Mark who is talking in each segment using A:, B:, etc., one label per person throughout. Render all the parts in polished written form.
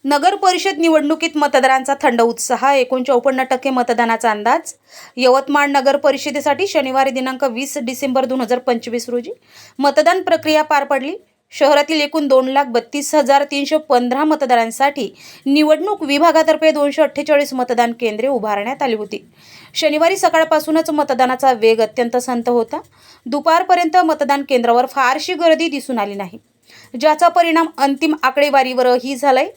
A: नगर परिषद निवडणुकीत मतदारांचा थंड उत्साह, 49% मतदानाचा अंदाज। यवतमाळ नगर परिषदेसाठी शनिवारी दिनांक 20 डिसेंबर 2025 रोजी मतदान प्रक्रिया पार पडली। शहरातील एकूण 2,32,315 मतदारांसाठी निवडणूक विभागातर्फे 248 मतदान केंद्रे उभारण्यात आली होती। शनिवारी सकाळपासूनच मतदानाचा वेग अत्यंत संथ होता। दुपारपर्यंत मतदान केंद्रावर फारशी गर्दी दिसून आली नाही, ज्याचा परिणाम अंतिम आकडेवारीवरही झालाय।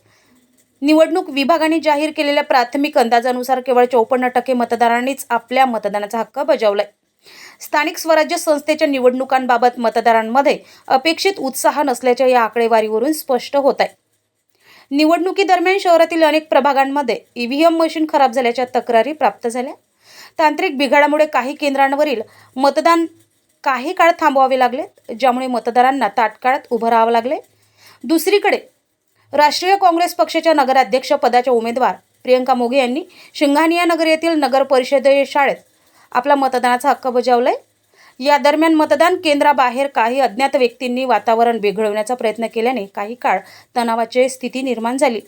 A: निवडणूक विभागाने जाहीर केलेल्या प्राथमिक अंदाजानुसार केवळ 54% मतदारांनीच आपल्या मतदानाचा हक्क बजावलाय। स्थानिक स्वराज्य संस्थेच्या निवडणुकांबाबत मतदारांमध्ये अपेक्षित उत्साह नसल्याचे या आकडेवारीवरून स्पष्ट होत आहे। निवडणुकीदरम्यान शहरातील अनेक प्रभागांमध्ये ईव्हीएम मशीन खराब झाल्याच्या तक्रारी प्राप्त झाल्या। तांत्रिक बिघाडामुळे काही केंद्रांवरील मतदान काही काळ थांबवावे लागले, ज्यामुळे मतदारांना ताटकळत उभं राहावं लागले। दुसरीकडे राष्ट्रीय काँग्रेस पक्षाच्या नगराध्यक्ष पदाच्या उमेदवार प्रियंका मोघे यांनी शिंगानिया नगर येथील नगर परिषद शाळेत आपला मतदानाचा हक्क बजावलाय। या दरम्यान मतदान केंद्राबाहेर काही अज्ञात व्यक्तींनी वातावरण बिघडवण्याचा प्रयत्न केल्याने काही काळ तणावाची स्थिती निर्माण झाली।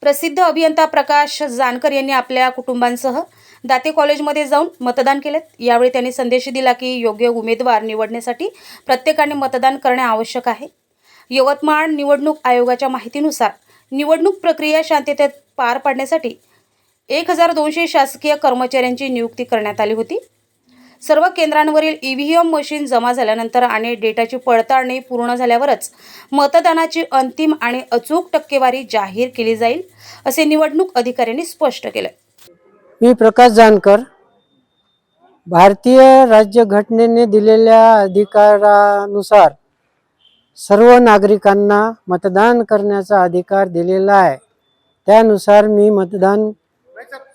A: प्रसिद्ध अभियंता प्रकाश जानकर यांनी आपल्या कुटुंबांसह दाते कॉलेजमध्ये जाऊन मतदान केले। यावेळी त्यांनी संदेश दिला की योग्य उमेदवार निवडण्यासाठी प्रत्येकाने मतदान करणे आवश्यक आहे। यवतमाळ निवडणूक आयोगाच्या माहितीनुसार निवडणूक प्रक्रिया शांततेत पार पाडण्यासाठी 1200 शासकीय कर्मचाऱ्यांची नियुक्ती करण्यात आली होती। सर्व केंद्रांवरील ईव्हीएम मशीन जमा झाल्यानंतर आणि डेटाची पडताळणी पूर्ण झाल्यावरच मतदानाची अंतिम आणि अचूक टक्केवारी जाहीर केली जाईल, असे निवडणूक अधिकाऱ्यांनी स्पष्ट केले।
B: मी प्रकाश जानकर, भारतीय राज्यघटनेने दिलेल्या अधिकारानुसार सर्व नागरिकांना मतदान करण्याचा अधिकार दिलेला आहे। त्यानुसार मी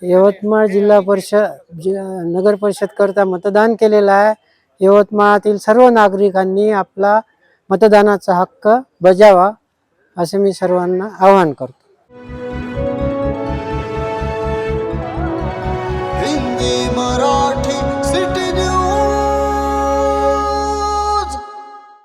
B: यवतमाळ जिल्हा परिषद नगर परिषद करता मतदान केलेलं आहे। यवतमाळातील सर्व नागरिकांनी आपला मतदानाचा हक्क बजावा, असे मी सर्वांना आवाहन करतो।